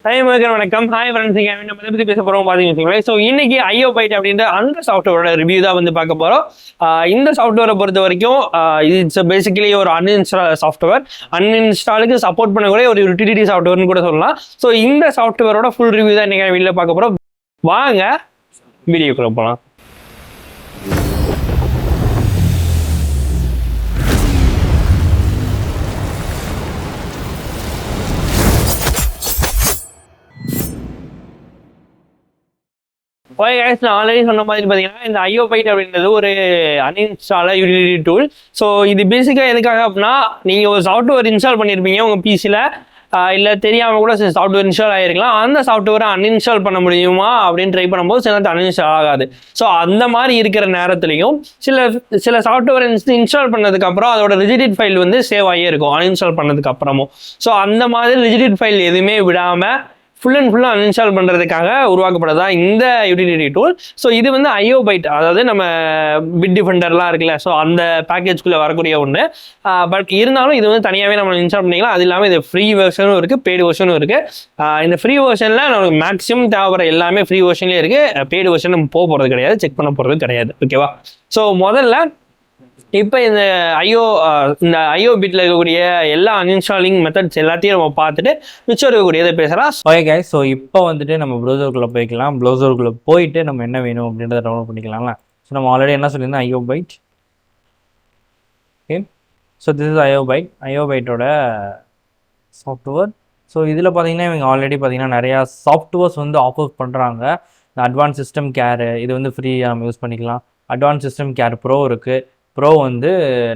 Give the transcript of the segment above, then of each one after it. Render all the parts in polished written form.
வணக்கம். Hi friends, நம்ம இதை பற்றி பேச போகிறோம் பார்த்தீங்கன்னு. ஸோ இன்னைக்கு ஐயோபைட் அப்படின்ற அந்த சாஃப்ட்வேரோட ரிவ்யூ தான் வந்து பார்க்க போகிறோம். இந்த சாஃப்ட்வேரை பொறுத்த வரைக்கும் இட்ஸ் பேசிக்கலி ஒரு அன்இன்ஸ்டால் சாஃப்ட்வேர். அன்இன்ஸ்டாலுக்கு சப்போர்ட் பண்ணக்கூடிய ஒரு யூட்டிலிட்டி சாஃப்ட்வேர்னு கூட சொல்லலாம். ஸோ இந்த சாஃப்ட்வேரோட ஃபுல் ரிவ்யூ தான் இன்னைக்கு வீடியோவில் பார்க்க போகிறோம். வாங்க வீடியோக்குள்ள போகலாம். நான் ஆல்ரெடி சொன்ன மாதிரி பார்த்தீங்கன்னா இந்த ஐயோபைட் அப்படின்றது ஒரு அன்இன்ஸ்டால யூட்டிலிட்டி டூல். ஸோ இது பேசிக்காக எதுக்காக அப்படின்னா, நீங்கள் ஒரு சாஃப்ட்வேர் இன்ஸ்டால் பண்ணியிருப்பீங்க உங்கள் பிசியில், இல்லை தெரியாமல் கூட சில சாஃப்ட்வேர் இன்ஸ்டால் ஆகிருக்கலாம். அந்த சாஃப்ட்வேரை அன்இன்ஸ்டால் பண்ண முடியுமா அப்படின்னு ட்ரை பண்ணும்போது சில அன்இன்ஸ்டால் ஆகாது. ஸோ அந்த மாதிரி இருக்கிற நேரத்துலையும் சில சாஃப்ட்வேர் இன்ஸ்டால் பண்ணதுக்கப்புறம் அதோட ரிஜிடிட் ஃபைல் வந்து சேவ் ஆகியே இருக்கும் அன்இன்ஸ்டால் பண்ணதுக்கு அப்புறமும். ஸோ அந்த மாதிரி ரிஜிடிட் ஃபைல் எதுவுமே விடாமல் ஃபுல் அண்ட் ஃபுல்லாக அன்இன்ஸ்டால் பண்ணுறதுக்காக உருவாக்கப்படுறதா இந்த யூட்டிலிட்டி டூல். ஸோ இது வந்து ஐயோபைட், அதாவது நம்ம பிட் டிஃபெண்டர்லாம் இருக்குல்ல, ஸோ அந்த பேக்கேஜ்குள்ளே வரக்கூடிய ஒன்று. பட் இருந்தாலும் இது வந்து தனியாகவே நம்ம இன்ஸ்டால் பண்ணிக்கலாம். அது இல்லாமல் இது ஃப்ரீ வெர்ஷனும் இருக்குது, பெய்டு வெர்ஷனும் இருக்குது. இந்த ஃப்ரீ வெர்ஷனில் நமக்கு மேக்ஸிமம் தேவைப்படுற எல்லாமே ஃப்ரீ வெர்ஷன்லேயே இருக்குது. பெய்டு வெர்ஷன் நம்ம போகிறது கிடையாது, செக் பண்ண போகிறது கிடையாது. ஓகேவா? ஸோ முதல்ல இப்போ இந்த ஐயோ பிட்டில் இருக்கக்கூடிய எல்லா அன்இன்ஸ்டாலிங் மெத்தட்ஸ் எல்லாத்தையும் நம்ம பார்த்துட்டு மிச்சம் இருக்கக்கூடியதை பேசலாம். ஓகே கைஸ், ஸோ இப்போ வந்துட்டு நம்ம ப்ரௌசருக்குள்ளே போய்க்கலாம். ப்ரௌசருக்குள்ளே போயிட்டு நம்ம என்ன வேணும் அப்படின்றத டவுன்லோட் பண்ணிக்கலாம்ல. ஸோ நம்ம ஆல்ரெடி என்ன சொல்லியிருந்தோம், IObit. Okay, so this is ஐயோபைட்டோட சாஃப்ட்வேர். ஸோ இதில் பார்த்தீங்கன்னா இவங்க ஆல்ரெடி பார்த்தீங்கன்னா நிறையா சாஃப்ட்வேர்ஸ் வந்து ஆஃபர் பண்ணுறாங்க. அட்வான்ஸ் சிஸ்டம் கேரு இது வந்து ஃப்ரீயாக நம்ம யூஸ் பண்ணிக்கலாம். அட்வான்ஸ் சிஸ்டம் கேர் ப்ரோ இருக்குது. ப்ரோ வந்து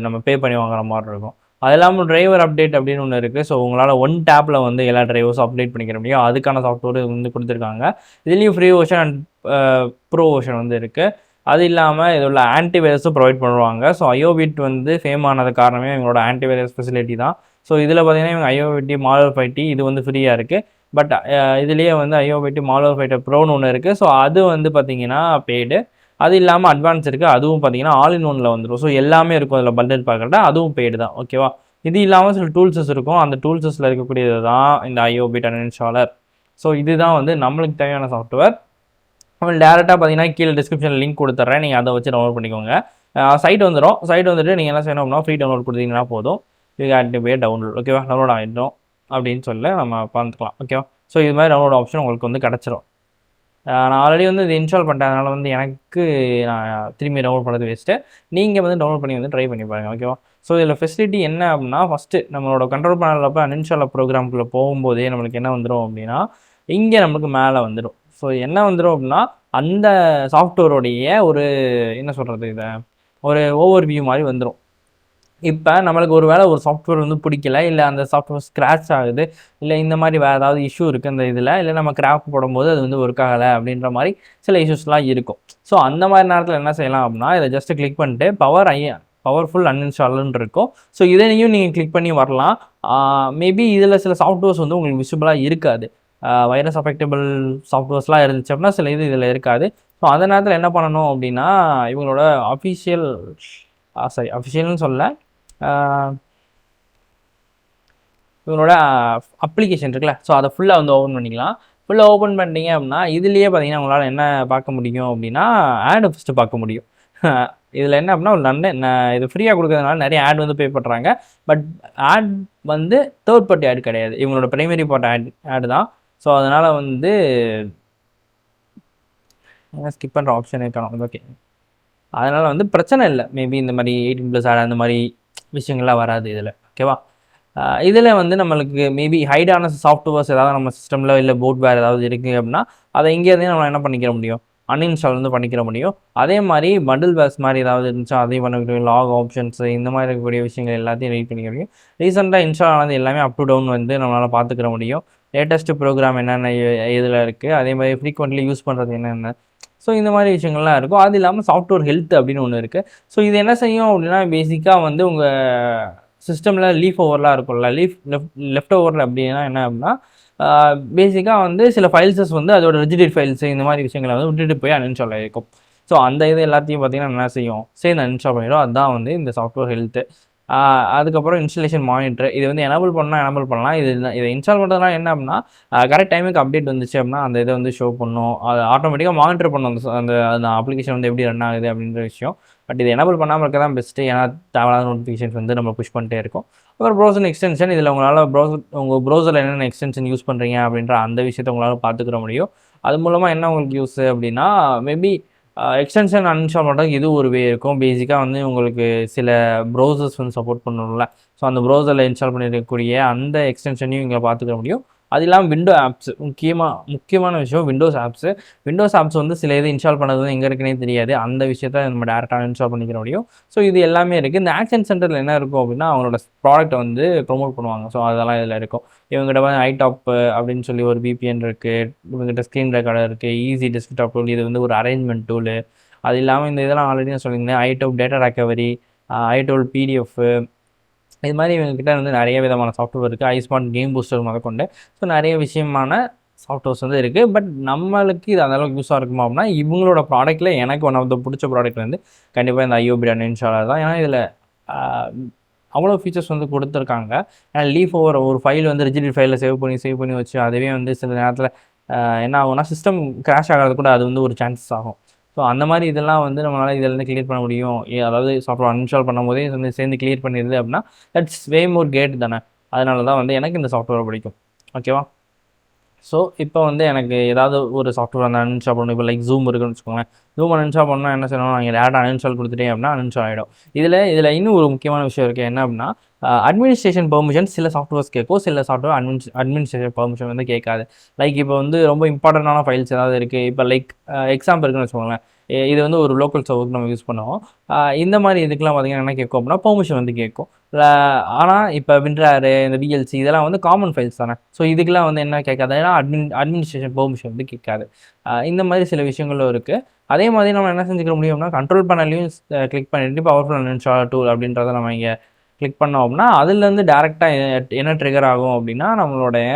நம்ம பே பண்ணி வாங்குற மாதிரி இருக்கும். அது இல்லாமல் டிரைவர் அப்டேட் அப்படின்னு ஒன்று இருக்குது. ஸோ உங்களால் ஒன் டேப்பில் வந்து எல்லா டிரைவர்ஸும் அப்டேட் பண்ணிக்கிற முடியும். அதுக்கான சாஃப்ட்வேர் வந்து கொடுத்துருக்காங்க. இதுலேயும் free version and bro version வந்து இருக்குது. அது இல்லாமல் இதில் உள்ள ஆன்டிவைரஸும் ப்ரொவைட் பண்ணுவாங்க. ஸோ ஐயோபிட் வந்து ஃபேம் ஆனது காரணமே இவங்களோட ஆன்டிவைரஸ் ஃபெசிலிட்டி தான். ஸோ இதில் பார்த்தீங்கன்னா இவங்க ஐயோபிட்டி மாடல் 5T இது வந்து ஃப்ரீயாக இருக்குது. பட் இதுலேயே வந்து ஐயோபிட்டி மாடல் 5T ப்ரோன்னு ஒன்று இருக்குது. ஸோ அது வந்து பார்த்தீங்கன்னா பெய்டு. அது இல்லாமல் அட்வான்ஸ் இருக்குது, அதுவும் பார்த்தீங்கன்னா ஆல் இன் ஒன்ல வந்துடும். ஸோ எல்லாமே இருக்கும் அதில் பண்டல் பார்க்குறதா, அதுவும் பெய்டு தான். ஓகேவா? இது இல்லாமல் சில டூல்ஸஸ் இருக்கும். அந்த டூல்ஸஸில் இருக்கக்கூடியது தான் இந்த ஐயோபிட் அன்இன்ஸ்டாலர். ஸோ இதுதான் வந்து நம்மளுக்கு தேவையான சாஃப்ட்வேர். நம்ம டேரெக்டாக பார்த்தீங்கன்னா கீழே டிஸ்கிரிப்ஷனில் லிங்க் கொடுத்துட்றேன், நீங்கள் அதை வச்சு டவுன்லோட் பண்ணிக்கோங்க. சைட் வந்துட்டு நீங்கள் என்ன செய்யணும் அப்படின்னா ஃப்ரீ டவுன்லோட் கொடுத்தீங்கன்னா போதும். இது ஆக்டிவே டவுன்லோட். ஓகேவா? டவுன்லோட் ஆகிடும் அப்படின்னு சொல்லி நம்ம பார்த்துக்கலாம். ஓகேவா? ஸோ இது மாதிரி டவுன்லோட் ஆப்ஷன் உங்களுக்கு வந்து கிடச்சிரும். நான் ஆல்ரெடி வந்து இது இன்ஸ்டால் பண்ணிட்டேன், அதனால் வந்து எனக்கு நான் திரும்பி டவுன்லோட் பண்ணுறது வேஸ்ட்டு. நீங்கள் வந்து டவுன்லோட் பண்ணி வந்து ட்ரை பண்ணி பாருங்கள். ஓகேவா? ஸோ இதில் ஃபெசிலிட்டி என்ன அப்படின்னா, ஃபஸ்ட்டு நம்மளோட கண்ட்ரோல் பேனலில் போய் அன்இன்ஸ்டால் ப்ரோக்ராம்குள்ளே போகும்போதே நம்மளுக்கு என்ன வந்துடும் அப்படின்னா, இங்கே நம்மளுக்கு மேலே வந்துடும். ஸோ என்ன வந்துடும் அப்படின்னா, அந்த சாஃப்ட்வேரோடைய ஒரு என்ன சொல்கிறது, இதை ஒரு ஓவர் வியூ மாதிரி வந்துடும். இப்போ நம்மளுக்கு ஒரு வேளை ஒரு சாஃப்ட்வேர் வந்து பிடிக்கல, இல்லை அந்த சாஃப்ட்வேர் ஸ்க்ராட்ச் ஆகுது, இல்லை இந்த மாதிரி வேறு ஏதாவது இஷ்யூ இருக்குது அந்த இதில், இல்லை நம்ம கிராஃப்ட் போடும்போது அது வந்து ஒர்க் ஆகலை அப்படின்ற மாதிரி சில இஷ்யூஸ்லாம் இருக்கும். ஸோ அந்த மாதிரி நேரத்தில் என்ன செய்யலாம் அப்படின்னா, இதை ஜஸ்ட்டு கிளிக் பண்ணிட்டு பவர்ஃபுல் அன்இன்ஸ்டால்னு இருக்கும். ஸோ இதையும் நீங்கள் கிளிக் பண்ணி வரலாம். மேபி இதில் சில சாஃப்ட்வேர்ஸ் வந்து உங்களுக்கு விசிபிளாக இருக்காது. வைரஸ் அஃபெக்டபிள் சாஃப்ட்வேர்ஸ்லாம் இருந்துச்சு அப்படின்னா சில இதில் இருக்காது. ஸோ அந்த நேரத்தில் என்ன பண்ணணும் அப்படின்னா, இவங்களோட அஃபிஷியல்னு சொல்ல இவங்களோட அப்ளிகேஷன் இருக்குல்ல, ஸோ அதை ஃபுல்லாக வந்து ஓப்பன் பண்ணிக்கலாம். ஃபுல்லாக ஓப்பன் பண்ணிட்டீங்க அப்படின்னா இதுலேயே பார்த்தீங்கன்னா உங்களால் என்ன பார்க்க முடியும் அப்படின்னா, ஆடு ஃபஸ்ட்டு பார்க்க முடியும். இதில் என்ன அப்படின்னா இது ஃப்ரீயாக கொடுக்கறதுனால நிறைய ஆட் வந்து பே பண்ணுறாங்க. பட் ஆட் வந்து தேர்ட் பார்ட்டி ஆட் கிடையாது, இவங்களோட பிரைமரி பார்ட் ஆடு தான். ஸோ அதனால் வந்து ஸ்கிப் பண்ணுற ஆப்ஷன் இருக்கணும். ஓகே, அதனால் வந்து பிரச்சனை இல்லை. மேபி இந்த மாதிரி 18+ ஆட் அந்த மாதிரி விஷயங்கள்லாம் வராது இதில். ஓகேவா? இதில் வந்து நம்மளுக்கு மேபி ஹைடான சாஃப்ட்வேர்ஸ் ஏதாவது நம்ம சிஸ்டமில் இல்லை போட்வேர் ஏதாவது இருக்குது அப்படின்னா அதை இங்கேருந்தே நம்ம என்ன பண்ணிக்கிற முடியும், அன்இன்ஸ்டால் வந்து பண்ணிக்கிற முடியும். அதே மாதிரி பண்டில் வேர்ஸ் மாதிரி ஏதாவது இருந்துச்சா அதையும் பண்ணக்கூடிய லாக் ஆப்ஷன்ஸ் இந்த மாதிரி இருக்கக்கூடிய விஷயங்கள் எல்லாத்தையும் ரீட் பண்ணிக்க முடியும். ரீசெண்டாக இன்ஸ்டால் ஆனது எல்லாமே அப் டு டவுன் வந்து நம்மளால் பார்த்துக்கிற முடியும். லேட்டஸ்ட்டு ப்ரோக்ராம் என்னென்ன இதில் இருக்குது, அதே மாதிரி ஃப்ரீக்வெண்ட்லி யூஸ் பண்ணுறது என்னென்ன, ஸோ இந்த மாதிரி விஷயங்கள்லாம் இருக்கும். அது இல்லாமல் சாஃப்ட்வேர் ஹெல்த் அப்படின்னு ஒன்று இருக்குது. ஸோ இது என்ன செய்யும் அப்படின்னா, பேசிக்காக வந்து உங்கள் சிஸ்டமில் லீஃப் ஓவர்லாம் இருக்கும்ல, லெஃப்ட் ஓவரில் அப்படின்னா என்ன அப்படின்னா, பேசிக்காக வந்து சில ஃபைல்ஸஸ் வந்து அதோட ரிஜிடிட் ஃபைல்ஸு இந்த மாதிரி விஷயங்களை வந்து விட்டுட்டு போய் அன்இன்ஸ்டால் ஆகிருக்கும். ஸோ அந்த இது எல்லாத்தையும் பார்த்திங்கன்னா என்ன செய்யும், சேர்ந்து அன்இன்ஸ்டால் பண்ணிடும். அதுதான் வந்து இந்த சாஃப்ட்வேர் ஹெல்த்து. அதுக்கப்புறம் இன்ஸ்டலேஷன் மானிட்டர் இது வந்து எனபிள் பண்ணலாம். இதை இன்ஸ்டால் பண்ணுறதுனால என்ன அப்படின்னா கரெக்ட் டைமுக்கு அப்டேட் வந்துச்சு அப்படின்னா அந்த இதை வந்து ஷோ பண்ணும். அது ஆட்டோமேட்டிக்காக மானிட்டர் பண்ணும் அந்த அந்த அப்ளிகேஷன் வந்து எப்படி ரன் ஆகுது அப்படின்ற விஷயம். பட் இது எனபிள் பண்ணாமல் இருக்க தான் பெஸ்ட்டு. ஏன்னா தேவையான நோட்டிஃபிகேஷன்ஸ் வந்து நம்ம புஷ் பண்ணிட்டே இருக்கும். அப்புறம் ப்ரௌசர் எக்ஸ்டென்ஷன் இதில் உங்களால் உங்கள் ப்ரௌசரில் என்னென்ன எக்ஸ்டென்ஷன் யூஸ் பண்ணுறீங்க அப்படின்ற அந்த விஷயத்தை உங்களால் பார்த்துக்கிற முடியும். அது மூலமாக என்ன உங்களுக்கு யூஸ் அப்படின்னா மேபி எக்ஸ்டென்ஷன் அன்இன்ஸ்டால் பண்ணுறதுக்கு இது ஒரு வே இருக்கும். பேசிக்காக வந்து உங்களுக்கு சில ப்ரௌசர்ஸ் வந்து சப்போர்ட் பண்ணணும்ல. ஸோ அந்த ப்ரௌசரில் இன்ஸ்டால் பண்ணியிருக்கக்கூடிய அந்த எக்ஸ்டென்ஷனையும் இங்கே பார்த்துக்க முடியும். அது இல்லாமல் விண்டோ ஆப்ஸ் முக்கியமான விஷயம் விண்டோஸ் ஆப்ஸ் வந்து சில இது இன்ஸ்டால் பண்ணது வந்து எங்கே இருக்குன்னே தெரியாது. அந்த விஷயத்த நம்ம டேரெக்டாக இன்ஸ்டால் பண்ணிக்கிற முடியும். ஸோ இது எல்லாமே இருக்குது. இந்த ஆக்ஷன் சென்டரில் என்ன இருக்கும் அப்படின்னா அவங்களோட ப்ராடக்ட்டை வந்து ப்ரொமோட் பண்ணுவாங்க. ஸோ அதெல்லாம் இதில் இருக்கும். இவங்ககிட்ட வந்து ஐடாப் அப்படின்னு சொல்லி ஒரு VPN இருக்குது. இவங்ககிட்ட ஸ்க்ரீன் ரெக்கார்டர் இருக்குது. ஈஸி டெஸ்க்டாப் டூல் இது வந்து ஒரு அரேஞ்ச்மெண்ட் டூலு. அது இல்லாமல் இந்த இதெல்லாம் ஆல்ரெடி நான் சொல்லியிருந்தேன். ஐடாப் டேட்டா ரெக்கவரி, ஐடாப் PDF இது மாதிரி இவங்ககிட்ட வந்து நிறைய விதமான சாஃப்ட்வேர் இருக்குது. ஐஸ்மார்ட் கேம் பூஸ்டர் முதற்கொண்டு ஸோ நிறைய விஷயமான சாஃப்ட்வேர்ஸ் வந்து இருக்குது. பட் நம்மளுக்கு இது அந்தளவுக்கு யூஸாக இருக்குமா அப்படின்னா இவங்களோட ப்ராடக்ட்டில் எனக்கு ஒன் ஆஃப் த பிடிச்ச ப்ராடக்ட் வந்து கண்டிப்பாக இந்த IOBIT அன்இன்ஸ்டாலர் தான். ஏன்னா இதில் அவ்வளோ ஃபீச்சர்ஸ் வந்து கொடுத்துருக்காங்க. ஏன்னா லீஃப் ஒரு ஃபைல் வந்து ரிஜிட் ஃபைலில் சேவ் பண்ணி வச்சு அதுவே வந்து சில நேரத்தில் என்ன ஆகும்னா சிஸ்டம் கிராஷ் ஆகிறது கூட அது வந்து ஒரு சான்சஸ் ஆகும். ஸோ அந்த மாதிரி இதெல்லாம் வந்து நம்மளால் இதிலேருந்து கிளியர் பண்ண முடியும். அதாவது சாஃப்ட்வேர் அன்இன்ஸ்டால் பண்ணும்போதே வந்து சேர்ந்து கிளியர் பண்ணிடுது அப்படின்னா தட்ஸ் வே மோர் கேட் தானே. அதனால தான் வந்து எனக்கு இந்த சாஃப்ட்வேர் பிடிக்கும். ஓகேவா? ஸோ இப்போ வந்து எனக்கு ஏதாவது ஒரு சாஃப்ட்வேர் அந்த அன்இன்ஸ்டால் பண்ணணும். இப்போ லைக் ஜூம் இருக்குன்னு வச்சுக்கோங்களேன். ஜூம் அன்இன்ஸ்டால் பண்ணால் என்ன செய்யணும், நாங்கள் டேரக்டாக அன்இன்ஸ்டால் கொடுத்துட்டேன் அப்படின்னா அன்இன்ஸ்டால் ஆகிடும். இதில் இன்னும் ஒரு முக்கியமான விஷயம் இருக்குது. என்ன அப்படின்னா அட்மினிஸ்ட்ரேஷன் பெர்மிஷன் சில சாஃப்ட்வேர்ஸ் கேட்கும். சில சாஃப்ட்வேர் அட்மினிஸ்ட்ரேஷன் பெர்மிஷன் வந்து கேட்காது. லைக் இப்போ வந்து ரொம்ப இம்பார்ட்டண்டான ஃபைல்ஸ் ஏதாவது இருக்குது. இப்போ லைக் எக்ஸாம்பிள் இருக்குன்னு வச்சுக்கோங்களேன். இது வந்து ஒரு லோக்கல் சர்வருக்கு நம்ம யூஸ் பண்ணுவோம். இந்த மாதிரி இதுக்கெலாம் பார்த்திங்கன்னா என்ன கேட்கும் அப்படின்னா பெர்மிஷன் வந்து கேட்கும். ஆனால் இப்போ விண்ட்ராரு இந்த VLC இதெல்லாம் வந்து காமன் ஃபைல்ஸ் தானே. ஸோ இதுக்கெலாம் வந்து என்ன கேட்காது, ஏன்னா அட்மினிஸ்ட்ரேஷன் பெர்மிஷன் வந்து கேட்காது. இந்த மாதிரி சில விஷயங்களும் இருக்குது. அதே மாதிரி நம்ம என்ன செஞ்சுக்க முடியும்னா கண்ட்ரோல் பேனல்லையும் கிளிக் பண்ணிட்டு பவர்ஃபுல் அன்இன்ஸ்டாலர் டூல் அப்படின்றத நம்ம இங்கே கிளிக் பண்ணோம் அப்படின்னா அதுலேருந்து டேரெக்டாக என்ன ட்ரிகர் ஆகும் அப்படின்னா நம்மளுடைய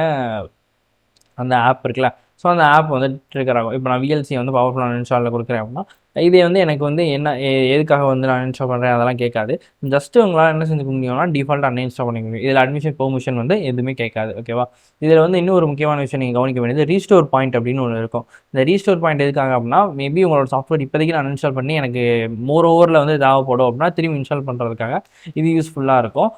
அந்த ஆப் இருக்குல்ல. ஸோ அந்த ஆப் வந்து ட்ரிகர் ஆகும். இப்போ நான் VLC வந்து பவர்ஃபுல் அன்இன்ஸ்டாலில் கொடுக்குறேன் அப்படின்னா இதே வந்து எனக்கு வந்து என்ன எதுக்காக வந்து நான் அன்இன்ஸ்டால் பண்ணுறேன் அதெல்லாம் கேட்காது. ஜஸ்ட்டு உங்களால் என்ன செஞ்சுக்க முடியும்னா டிஃபால்ட்டாக அன்இன்ஸ்டால் பண்ணிக்க முடியும். இதில் அட்மிஷன் பெர்மிஷன் வந்து எதுவுமே கேட்காது. ஓகேவா? இதில் வந்து இன்னும் ஒரு முக்கியமான விஷயம் நீங்கள் கவனிக்க வேண்டியது ரீஸ்டோர் பாயிண்ட் அப்படின்னு ஒன்று இருக்கும். இந்த ரீஸ்டோர் பாயிண்ட் எதுக்காக அப்படின்னா மேபி உங்களோட சாஃப்ட்வேர் இப்போதைக்கு நான் அன்இன்ஸ்டால் பண்ணி எனக்கு மோர் ஓவரில் வந்து தேவைப்படும் அப்படின்னா திரும்பி இன்ஸ்டால் பண்ணுறதுக்காக இது யூஸ்ஃபுல்லாக இருக்கும்.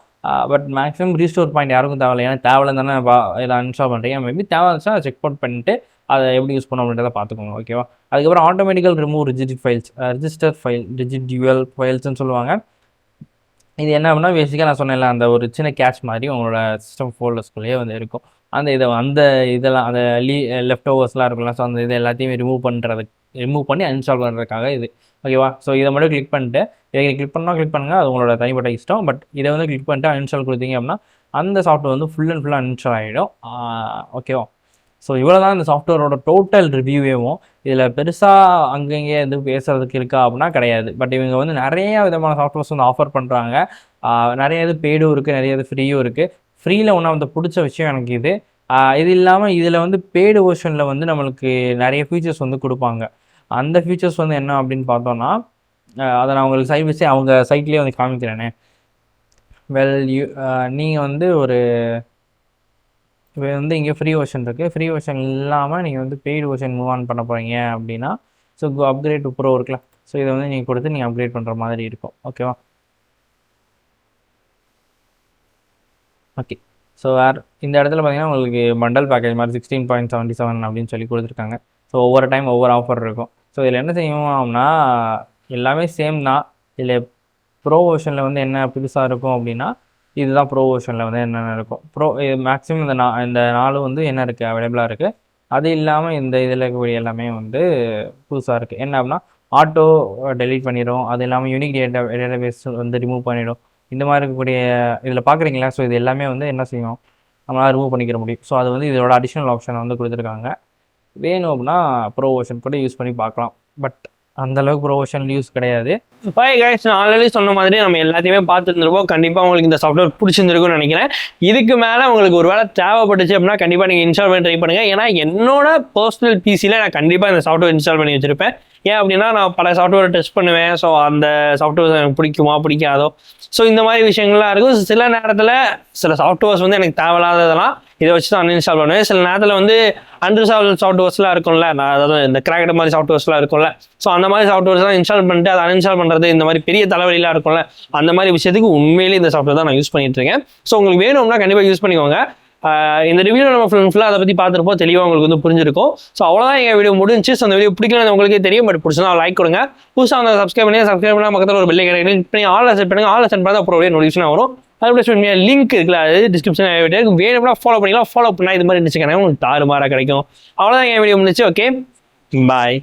பட் மேக்ஸிமம் ரீஸ்டோர் பாயிண்ட் யாருக்கும் தேவையில்லை. ஏன்னா தேவையில்லை தானே இதை அன்இன்ஸ்டால் பண்ணுறீங்க. மேபி தேவை இருந்துச்சுன்னா அதை செக் அவுட் பண்ணிட்டு அதை எப்படி யூஸ் பண்ணணும் அப்படின்றத பார்த்துக்கோங்க. ஓகேவா? அதுக்கப்புறம் ஆட்டோமேட்டிக்கல் ரிமூவ் ரிஜிஸ்டர் ஃபைல் டியூவல் ஃபைல்ஸ்ன்னு சொல்லுவாங்க. இது என்ன அப்படின்னா பேசிக்காக நான் சொன்னேன்ல அந்த ஒரு சின்ன கேட்ச் மாதிரி உங்களோட சிஸ்டம் ஃபோல்டர்ஸ்குள்ளேயே வந்து இருக்கும். இதெல்லாம் அந்த லெஃப்ட் ஓவர்ஸ்லாம் இருக்கும்ல. ஸோ அந்த இது எல்லாத்தையும் ரிமூவ் பண்ணி அன்இன்ஸ்டால் பண்ணுறதுக்காக இது. ஓகேவா? ஸோ இதை மட்டும் கிளிக் பண்ணிட்டு இதை கிளிக் பண்ணுங்கள். அது உங்களோட தனிப்பட்ட இஷ்டம். பட் இதை வந்து கிளிக் பண்ணிட்டு அன்இன்ஸ்டால் கொடுத்தீங்க அப்படின்னா அந்த சாஃப்ட்வேர் வந்து ஃபுல் அண்ட் ஃபுல்லாக அன்இன்ஸ்டால் ஆகிடும். ஓகேவா? ஸோ இவ்வளோ தான் இந்த சாஃப்ட்வேரோட டோட்டல் ரிவ்யூவேவும். இதில் பெருசாக அங்கங்கே எதுவும் பேசுகிறதுக்கு இருக்கா அப்படின்னா கிடையாது. பட் இவங்க வந்து நிறைய விதமான சாஃப்ட்வேர்ஸ் வந்து ஆஃபர் பண்ணுறாங்க. நிறைய இது பெய்டும் இருக்குது, நிறைய இது ஃப்ரீயும் இருக்குது. ஃப்ரீயில் ஒன்று வந்து பிடிச்ச விஷயம் எனக்கு இது. இது இல்லாமல் இதில் வந்து பெய்டு வெர்ஷனில் வந்து நம்மளுக்கு நிறைய ஃபீச்சர்ஸ் வந்து கொடுப்பாங்க. அந்த ஃபீச்சர்ஸ் வந்து என்ன அப்படின்னு பார்த்தோன்னா அதை நான் உங்களுக்கு சைட் பை சைட் அவங்க சைட்லேயே வந்து காமிக்கிறேனே. நீங்கள் வந்து இப்போ வந்து இங்கே ஃப்ரீ வெர்ஷன் இருக்குது. ஃப்ரீ வெர்ஷன் இல்லாமல் நீங்கள் வந்து பெய்டு வெர்ஷன் மூவ் ஆன் பண்ண போகிறீங்க அப்படின்னா ஸோ அப்கிரேட் டு ப்ரோ இருக்குல்ல. ஸோ இதை வந்து நீங்கள் கொடுத்து நீங்கள் அப்கிரேட் பண்ணுற மாதிரி இருக்கும். ஓகேவா? ஓகே. ஸோ இந்த இடத்துல பார்த்தீங்கன்னா உங்களுக்கு பண்டல் பேக்கேஜ் மாதிரி 16.77 அப்படின்னு சொல்லி கொடுத்துருக்காங்க. ஸோ ஒவ்வொரு டைம் ஒவ்வொரு ஆஃபர் இருக்கும். ஸோ இதில் என்ன செய்வோம்னா எல்லாமே சேம் தான். இதில் ப்ரோ வெர்ஷனில் வந்து என்ன புதுசாக இருக்கும் அப்படின்னா இதுதான் ப்ரோ வெர்ஷனில் வந்து என்னென்ன இருக்கும். மேக்ஸிமம் இந்த 4 வந்து என்ன இருக்குது அவைலபிளாக இருக்குது. அது இல்லாமல் இந்த இதில் இருக்கக்கூடிய எல்லாமே வந்து புதுசாக இருக்குது. என்ன அப்படின்னா ஆட்டோ டெலீட் பண்ணிடும். அது இல்லாமல் யூனிக் டேட்டாபேஸ் வந்து ரிமூவ் பண்ணிடும். இந்த மாதிரி இருக்கக்கூடிய இதில் பார்க்குறீங்களா. ஸோ இது எல்லாமே வந்து என்ன செய்யும் நம்மளால் ரிமூவ் பண்ணிக்கிற முடியும். ஸோ அது வந்து இதோட அடிஷ்னல் ஆப்ஷனை வந்து கொடுத்துருக்காங்க. வேணும் அப்படின்னா ப்ரோ வெர்ஷன் கூட யூஸ் பண்ணி பார்க்கலாம். பட் அந்த அளவுக்கு ப்ரொஃபஷனல் யூஸ் கிடையாது. ஓகே கைஸ், நான் ஆல்ரெடி சொன்ன மாதிரி நம்ம எல்லாத்தையுமே பார்த்துருந்துருப்போம். கண்டிப்பாக உங்களுக்கு இந்த சாஃப்ட்வேர் பிடிச்சிருந்துருக்கும்னு நினைக்கிறேன். இதுக்கு மேலே உங்களுக்கு ஒரு வேளை தேவைப்பட்டுச்சு அப்படின்னா கண்டிப்பாக நீங்கள் இன்ஸ்டால் பண்ணி ட்ரை பண்ணுங்கள். ஏன்னா என்னோட பர்சனல் பிசியில் நான் கண்டிப்பாக இந்த சாஃப்ட்வேர் இன்ஸ்டால் பண்ணி வச்சிருப்பேன். ஏன் அப்படின்னா நான் பல சாஃப்ட்வேர் டெஸ்ட் பண்ணுவேன். ஸோ அந்த சாஃப்ட்வேர்ஸ் எனக்கு பிடிக்குமா பிடிக்காதோ, ஸோ இந்த மாதிரி விஷயங்கள்லாம் இருக்கும். சில நேரத்தில் சில சாஃப்ட்வேர்ஸ் வந்து எனக்கு தேவையில்லாததெல்லாம் இதை வச்சு தான் அன்இன்ஸ்டால் பண்ணுவேன். சில நேரத்தில் வந்து அன்இன்ஸ்டால் சாஃப்ட்வேர்ஸ்லாம் இருக்கும்ல, நான் அதாவது இந்த கிராக்கெட் மாதிரி சாஃப்ட்வேர்ஸ்லாம் இருக்கும்ல, ஸோ அந்த மாதிரி சாஃப்ட்வேர்ஸ்லாம் இன்ஸ்டால் பண்ணிட்டு அதை அன்இன்ஸ்டால் பண்ணுறது, இந்த மாதிரி பெரிய தலைவலிலாம் இருக்கும்ல, அந்த மாதிரி விஷயத்துக்கு உண்மையிலேயே இந்த சாஃப்ட்வேர் தான் நான் யூஸ் பண்ணிட்டு இருக்கேன். ஸோ உங்களுக்கு வேணும்னா கண்டிப்பாக யூஸ் பண்ணிக்கோங்க. இந்த ரிவ்யூ நம்ம ஃபுல்லாக அதை பற்றி பார்த்துருப்போம், தெளிவாக உங்களுக்கு வந்து புரிஞ்சிருக்கும். ஸோ அவ்வளோதான் எங்கள் வீடியோ முடிஞ்சு. ஸோ அந்த வீடியோ பிடிக்கலன்னு உங்களுக்கே தெரியும், பட் பிடிச்சா லைக் கொடுங்க. புதுசாக வந்து சப்ஸ்கிரைப் பண்ணால் பக்கத்தில் ஒரு பெல் கிளிக் பண்ணி ஆல் செட் பண்ணுங்க. ஆல் செட் பண்ணால் அப்புறம் நோட்டிஃபிகேஷன் வரும். அதுபோல லிங்க் இருக்குல்ல, அது டிஸ்கிரிப்ஷன் வேணும்னா ஃபாலோ பண்ணிக்கலாம். ஃபாலோ பண்ணால் இது மாதிரி இருந்துச்சுக்கன்னா உங்களுக்கு தாறுமாறாக கிடைக்கும். அவ்வளோதான் என் வீடியோ முடிச்சு. ஓகே, பாய்.